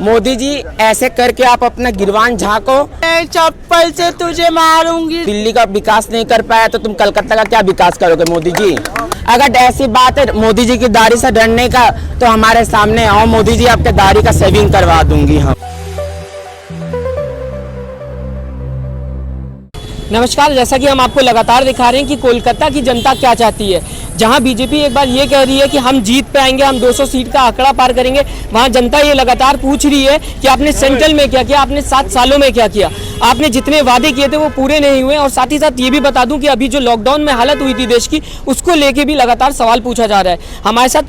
मोदी जी ऐसे करके आप अपना गिरवान झाँको। चप्पल से तुझे मारूंगी। दिल्ली का विकास नहीं कर पाया तो तुम कलकत्ता का क्या विकास करोगे मोदी जी? अगर ऐसी बात है मोदी जी की दाढ़ी से डरने का तो हमारे सामने आओ, मोदी जी आपके दाढ़ी का सेविंग करवा दूंगी हम। नमस्कार, जैसा कि हम आपको लगातार दिखा रहे हैं कि कोलकाता की जनता क्या चाहती है। जहां बीजेपी एक बार ये कह रही है कि हम जीत पे आएंगे, हम 200 सीट का आंकड़ा पार करेंगे, वहां जनता ये लगातार पूछ रही है कि आपने सेंट्रल में क्या किया, आपने 7 सालों में क्या किया, आपने जितने वादे किए थे वो पूरे नहीं हुए। और साथ ही साथ ये भी बता दूं कि अभी जो लॉकडाउन में हालत हुई थी देश की, उसको लेके भी लगातार सवाल पूछा जा रहा है। हमारे साथ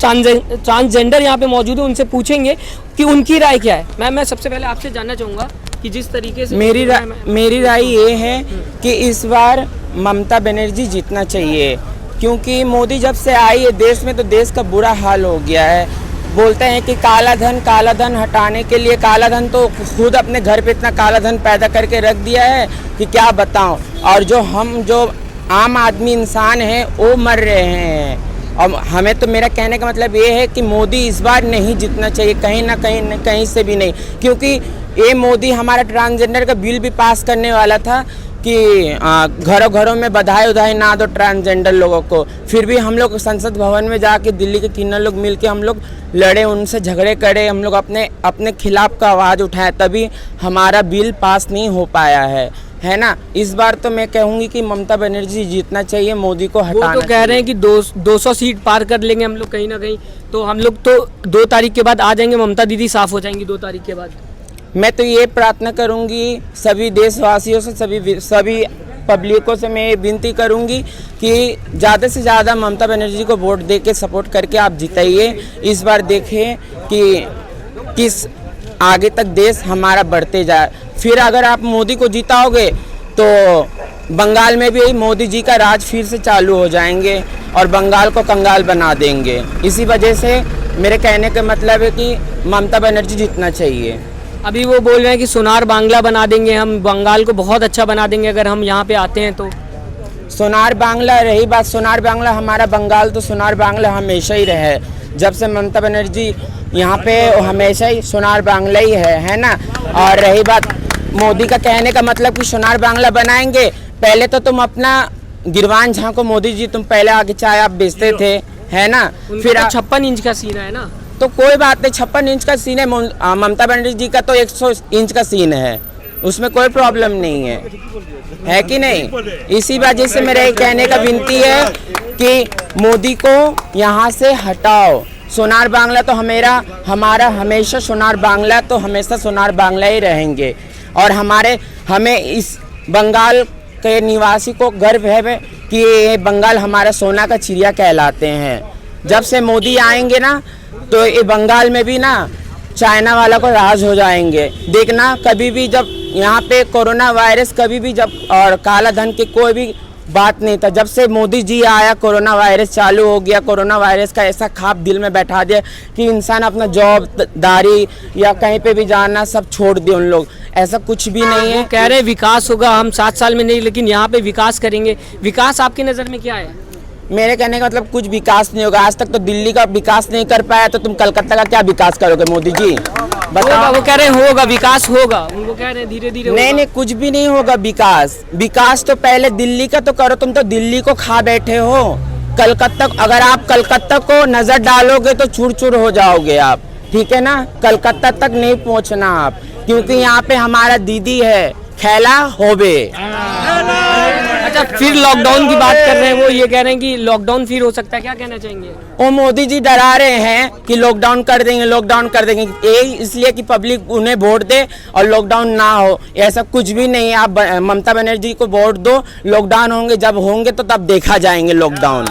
ट्रांसजेंडर यहाँ पे मौजूद है, उनसे पूछेंगे कि उनकी राय क्या है। मैम, मैं सबसे पहले आपसे जानना चाहूँगा कि जिस तरीके से मेरी राय ये है कि इस बार ममता बनर्जी जीतना चाहिए, क्योंकि मोदी जब से आई है देश में तो देश का बुरा हाल हो गया है। बोलते हैं कि काला धन हटाने के लिए, काला धन तो खुद अपने घर पे इतना काला धन पैदा करके रख दिया है कि क्या बताऊं। और जो आम आदमी इंसान हैं वो मर रहे हैं। और हमें तो, मेरा कहने का मतलब ये है कि मोदी इस बार नहीं जीतना चाहिए, कहीं ना कहीं से भी नहीं, क्योंकि ये मोदी हमारा ट्रांसजेंडर का बिल भी पास करने वाला था कि घरों में बधाई ना दो ट्रांसजेंडर लोगों को। फिर भी हम लोग संसद भवन में जाके दिल्ली के तीनों लोग मिलके हम लोग लड़े, उनसे झगड़े करे, हम लोग अपने खिलाफ का आवाज़ उठाए, तभी हमारा बिल पास नहीं हो पाया है ना। इस बार तो मैं कहूँगी कि ममता बनर्जी जीतना चाहिए, मोदी को हटाना। वो तो कह रहे हैं कि 200 सीट पार कर लेंगे हम लोग कहीं ना कहीं, तो हम लोग तो 2 तारीख के बाद आ जाएंगे, ममता दीदी साफ हो जाएंगी 2 तारीख के बाद। मैं तो ये प्रार्थना करूंगी सभी देशवासियों से, सभी पब्लिकों से मैं ये विनती करूंगी कि ज़्यादा से ज़्यादा ममता बनर्जी को वोट दे के सपोर्ट करके आप जिताइए। इस बार देखें कि किस आगे तक देश हमारा बढ़ते जाए। फिर अगर आप मोदी को जिताओगे तो बंगाल में भी मोदी जी का राज फिर से चालू हो जाएंगे और बंगाल को कंगाल बना देंगे। इसी वजह से मेरे कहने का मतलब है कि ममता बनर्जी जीतना चाहिए। अभी वो बोल रहे हैं कि सोनार बांग्ला बना देंगे, हम बंगाल को बहुत अच्छा बना देंगे अगर हम यहाँ पे आते हैं तो। सोनार बांग्ला, रही बात सोनार बांग्ला, हमारा बंगाल तो सोनार बांग्ला हमेशा ही रहे। जब से ममता बनर्जी यहाँ पे हमेशा ही सोनार बांग्ला ही है ना। और रही बात मोदी का कहने का मतलब कि सोनार बांग्ला बनाएंगे, पहले तो तुम अपना गिरवान झाँको मोदी जी, तुम पहले आगे चाय आप बेचते थे, है ना। फिर 56 इंच का सीन है ना, तो कोई बात नहीं, 56 इंच का सीन है। ममता बनर्जी जी का तो 100 इंच का सीन है, उसमें कोई प्रॉब्लम नहीं है कि नहीं। इसी वजह से मेरा ये कहने का विनती है कि मोदी को यहाँ से हटाओ। सोनार बांग्ला तो हमारा हमेशा सोनार बांग्ला तो हमेशा सोनार बांग्ला ही रहेंगे। और हमें इस बंगाल के निवासी को गर्व है कि ये बंगाल हमारा सोना का चिड़िया कहलाते हैं। जब से मोदी आएंगे ना तो ये बंगाल में भी ना चाइना वाला को राज हो जाएंगे। देखना, कभी भी जब यहाँ पे कोरोना वायरस कभी भी जब और काला धन की कोई भी बात नहीं था, जब से मोदी जी आया कोरोना वायरस चालू हो गया। कोरोना वायरस का ऐसा खाप दिल में बैठा दिया कि इंसान अपना जॉब दारी या कहीं पे भी जाना सब छोड़ दिए उन लोग। ऐसा कुछ भी नहीं है। कह रहे विकास होगा, हम 7 साल में नहीं लेकिन यहाँ पे विकास करेंगे। विकास आपकी नज़र में क्या है? मेरे कहने का मतलब कुछ विकास नहीं होगा। आज तक तो दिल्ली का विकास नहीं कर पाया तो तुम कलकत्ता का क्या विकास करोगे मोदी जी? बताओ। वो कह रहे हैं होगा, विकास होगा, उनको कह रहे हैं धीरे-धीरे। नहीं, कुछ भी नहीं होगा विकास तो पहले दिल्ली का तो करो। तुम तो दिल्ली को खा बैठे हो। कलकत्ता, अगर आप कलकत्ता को नजर डालोगे तो चूर हो जाओगे आप, ठीक है ना। कलकत्ता तक नहीं पहुंचना आप, क्योंकि यहाँ पे हमारा दीदी है खेला होबे। अच्छा, फिर लॉकडाउन की बात कर रहे हैं, वो ये कह रहे हैं कि लॉकडाउन फिर हो सकता है, क्या कहना चाहेंगे? वो मोदी जी डरा रहे हैं कि लॉकडाउन कर देंगे, ये इसलिए कि पब्लिक उन्हें वोट दे और लॉकडाउन ना हो। ऐसा कुछ भी नहीं है। आप ममता बनर्जी को वोट दो, लॉकडाउन होंगे जब होंगे तो तब देखा जाएंगे लॉकडाउन,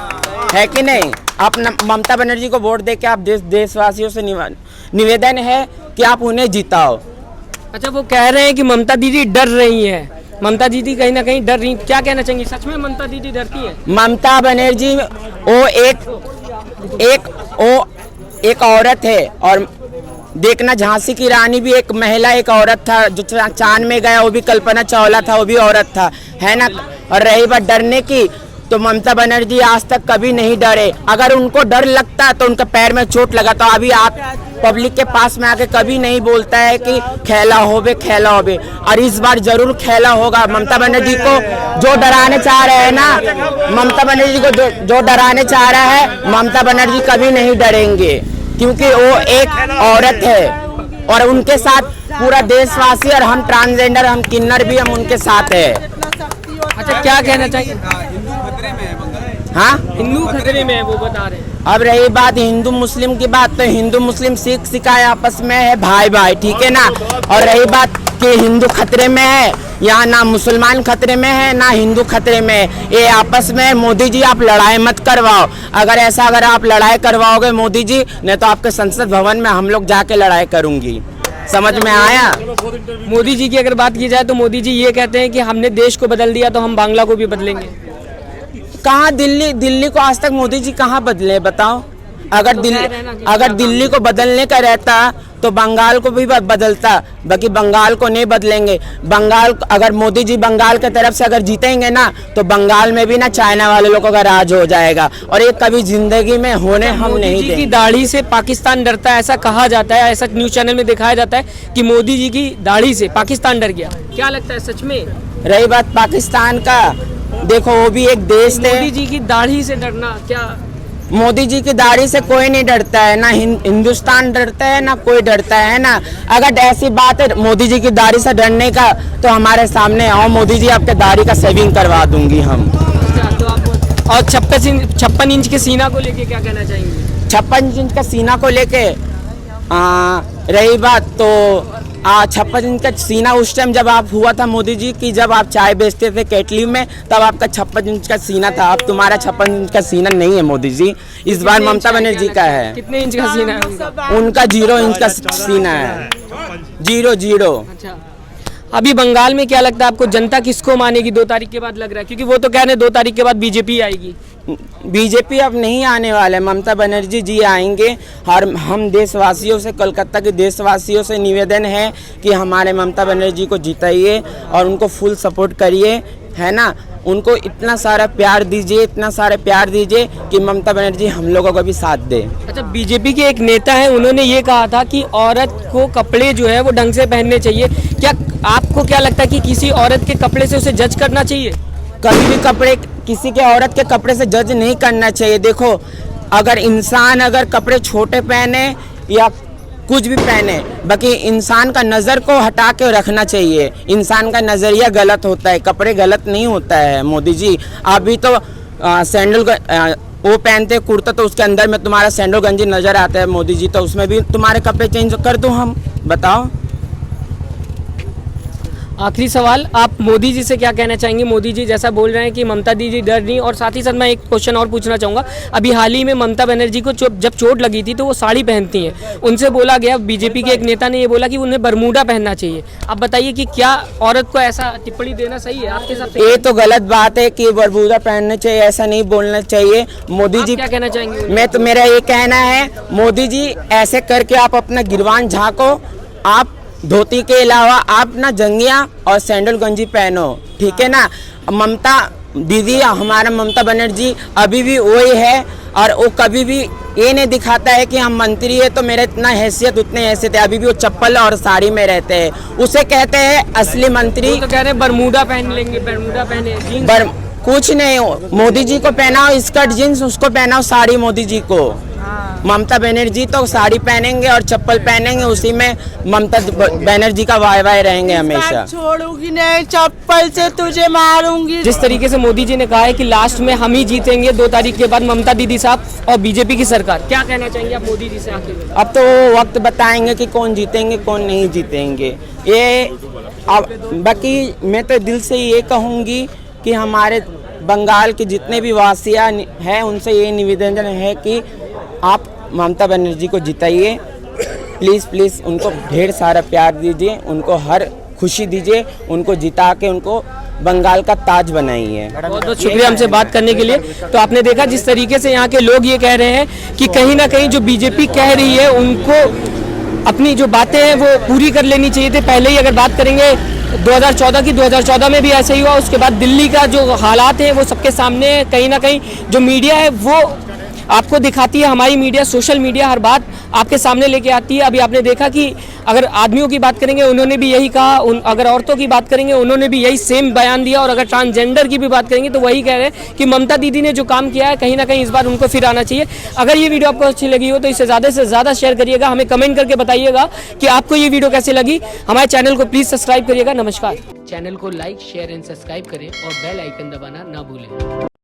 है कि नहीं। आप ममता बनर्जी को वोट दे के आप देशवासियों से निवेदन है कि आप उन्हें जिताओ। अच्छा, वो कह रहे हैं कि ममता दीदी डर रही है, ममता दीदी कहीं ना कहीं डर रही, क्या कहना चाहेंगे? सच में ममता दीदी डरती है? ममता बनर्जी वो एक औरत है। और देखना, झांसी की रानी भी एक महिला, एक औरत था। जो चांद में गया वो भी कल्पना चावला था, वो भी औरत था, है ना। और रही बात डरने की, तो ममता बनर्जी आज तक कभी नहीं डरे। अगर उनको डर लगता तो उनका पैर में चोट लगा तो अभी आप पब्लिक के पास में आके कभी नहीं बोलता है कि खेला होवे खेला होवे, और इस बार जरूर खेला होगा। ममता बनर्जी को जो डराने चाह रहे हैं ना, ममता बनर्जी को जो डराने चाह रहा है, ममता बनर्जी कभी नहीं डरेंगे, क्योंकि वो एक औरत है और उनके साथ पूरा देशवासी, और हम ट्रांसजेंडर, हम किन्नर भी हम उनके साथ है। अच्छा, क्या कहना चाहिए? हाँ, हिंदू खतरे में है, वो बता रहे हैं। अब रही बात हिंदू मुस्लिम की बात, तो हिंदू मुस्लिम सिख सिखाए आपस में है भाई भाई, ठीक है ना। और रही बात कि हिंदू खतरे में है, यहाँ ना मुसलमान खतरे में है ना हिंदू खतरे में है, ये आपस में। मोदी जी आप लड़ाई मत करवाओ, अगर आप लड़ाई करवाओगे मोदी जी, नहीं तो आपके संसद भवन में हम लोग जाके लड़ाई करूंगी। समझ में आया? मोदी जी की अगर बात की जाए तो मोदी जी ये कहते हैं कि हमने देश को बदल दिया तो हम बांग्ला को भी बदलेंगे। कहाँ दिल्ली को आज तक मोदी जी कहाँ बदले बताओ? अगर दिल्ली को बदलने का रहता तो बंगाल को भी बदलता, बाकी बंगाल को नहीं बदलेंगे। बंगाल, अगर मोदी जी बंगाल की तरफ से अगर जीतेंगे ना, तो बंगाल में भी ना चाइना वाले लोगों का राज हो जाएगा, और ये कभी जिंदगी में होने हम नहीं देंगे। मोदी जी की दाढ़ी से पाकिस्तान डरता है, ऐसा कहा जाता है, ऐसा न्यूज चैनल में दिखाया जाता है कि मोदी जी की दाढ़ी से पाकिस्तान डर गया। क्या लगता है, सच में? रही बात पाकिस्तान का, देखो वो भी एक देश थे। मोदी जी की दाढ़ी से डरना क्या? मोदी जी की दाढ़ी से कोई नहीं डरता है, ना हिंदुस्तान डरता है ना कोई डरता है ना। अगर ऐसी बात है मोदी जी की दाढ़ी से डरने का, तो हमारे सामने आओ, मोदी जी आपके दाढ़ी का सेविंग करवा दूंगी हम। तो आप और 56 इंच के सीना को लेके क्या कहना चाहेंगे? 56 इंच का सीना को लेके रही बात, तो 56 इंच का सीना उस टाइम जब आप हुआ था मोदी जी की, जब आप चाय बेचते थे केटली में, तब आपका 56 इंच का सीना था। अब तुम्हारा 56 इंच का सीना नहीं है मोदी जी, इस बार ममता बनर्जी का है। कितने इंच का सीना है उनका 0 इंच का सीना है, 0। अच्छा, अभी बंगाल में क्या लगता है आपको, जनता किसको मानेगी 2 तारीख के बाद? लग रहा है क्योंकि वो तो कह रहे हैं 2 तारीख के बाद बीजेपी आएगी। बीजेपी अब नहीं आने वाला है, ममता बनर्जी जी आएंगे। और हम देशवासियों से, कोलकाता के देशवासियों से निवेदन है कि हमारे ममता बनर्जी को जिताइए और उनको फुल सपोर्ट करिए, है ना। उनको इतना सारा प्यार दीजिए, इतना सारा प्यार दीजिए कि ममता बनर्जी हम लोगों का भी साथ दे। अच्छा, बीजेपी के एक नेता है, उन्होंने ये कहा था कि औरत को कपड़े जो है वो ढंग से पहनने चाहिए। क्या आपको क्या लगता है कि किसी औरत के कपड़े से उसे जज करना चाहिए? कभी भी किसी के औरत के कपड़े से जज नहीं करना चाहिए। देखो, अगर इंसान अगर कपड़े छोटे पहने या कुछ भी पहने, बाकी इंसान का नज़र को हटा के रखना चाहिए। इंसान का नज़रिया गलत होता है, कपड़े गलत नहीं होता है। मोदी जी अभी तो सैंडल वो पहनते कुर्ता, तो उसके अंदर में तुम्हारा सैंडल गंजी नज़र आता है मोदी जी, तो उसमें भी तुम्हारे कपड़े चेंज कर दूँ हम? बताओ। आखिरी सवाल, आप मोदी जी से क्या कहना चाहेंगे? मोदी जी जैसा बोल रहे हैं कि ममता दीदी डर नहीं, और साथ ही साथ मैं एक क्वेश्चन और पूछना चाहूँगा। अभी हाल ही में ममता बनर्जी को जब चोट लगी थी तो वो साड़ी पहनती हैं, उनसे बोला गया, बीजेपी के एक नेता ने ये बोला कि उन्हें बरमूडा पहनना चाहिए। आप बताइए कि क्या औरत को ऐसा टिप्पणी देना सही है आपके हिसाब से? ये तो गलत बात है कि बरमूडा पहनना चाहिए, ऐसा नहीं बोलना चाहिए। मोदी जी क्या कहना चाहेंगे? मेरा ये कहना है, मोदी जी ऐसे करके आप अपना गिरवान झाँको, आप धोती के अलावा आप ना जंगिया और सैंडल गंजी पहनो, ठीक है ना। ममता दीदी, हमारा ममता बनर्जी अभी भी वही है, और वो कभी भी ये नहीं दिखाता है कि हम मंत्री है तो मेरा इतना हैसियत उतने हैसियत है। अभी भी वो चप्पल और साड़ी में रहते हैं, उसे कहते हैं असली मंत्री। तो कह रहे हैं बरमूडा पहन लेंगे, बरमूडा पहने कुछ नहीं, मोदी जी को पहनाओ स्कर्ट जींस, उसको पहनाओ साड़ी मोदी जी को। ममता बनर्जी तो साड़ी पहनेंगे और चप्पल पहनेंगे, उसी में ममता बनर्जी का वाई वाई रहेंगे हमेशा। छोड़ूंगी नहीं, चप्पल से तुझे मारूंगी। जिस तरीके से मोदी जी ने कहा है कि लास्ट में हम ही जीतेंगे 2 तारीख के बाद, ममता दीदी साहब और बीजेपी की सरकार, क्या कहना चाहेंगे आप मोदी जी से आखिर में? अब तो वक्त बताएंगे कि कौन जीतेंगे कौन नहीं जीतेंगे। ये अब बाकी मैं तो दिल से ये कहूँगी कि हमारे बंगाल के जितने भी वासियाँ हैं उनसे ये निवेदन है कि आप ममता बनर्जी को जिताइए, प्लीज़ प्लीज़। उनको ढेर सारा प्यार दीजिए, उनको हर खुशी दीजिए, उनको जिता के उनको बंगाल का ताज बनाइए। बहुत बहुत शुक्रिया हमसे बात करने के लिए। तो आपने देखा जिस तरीके से यहाँ के लोग ये कह रहे हैं कि कहीं ना कहीं जो बीजेपी कह रही है उनको अपनी जो बातें हैं वो पूरी कर लेनी चाहिए थे पहले ही। अगर बात करेंगे 2014 की, 2014 में भी ऐसा ही हुआ। उसके बाद दिल्ली का जो हालात हैं वो सबके सामने है। कहीं ना कहीं जो मीडिया है वो आपको दिखाती है हमारी मीडिया, सोशल मीडिया हर बात आपके सामने लेके आती है। अभी आपने देखा कि अगर आदमियों की बात करेंगे उन्होंने भी यही कहा, अगर औरतों की बात करेंगे उन्होंने भी यही सेम बयान दिया, और अगर ट्रांसजेंडर की भी बात करेंगे तो वही कह रहे हैं कि ममता दीदी ने जो काम किया है कहीं ना कहीं इस बार उनको फिर आना चाहिए। अगर ये वीडियो आपको अच्छी लगी हो तो इसे ज़्यादा से ज़्यादा शेयर करिएगा, हमें कमेंट करके बताइएगा कि आपको ये वीडियो कैसी लगी। हमारे चैनल को प्लीज़ सब्सक्राइब करिएगा। नमस्कार। चैनल को लाइक, शेयर एंड सब्सक्राइब करें और बेल आइकन दबाना ना भूलें।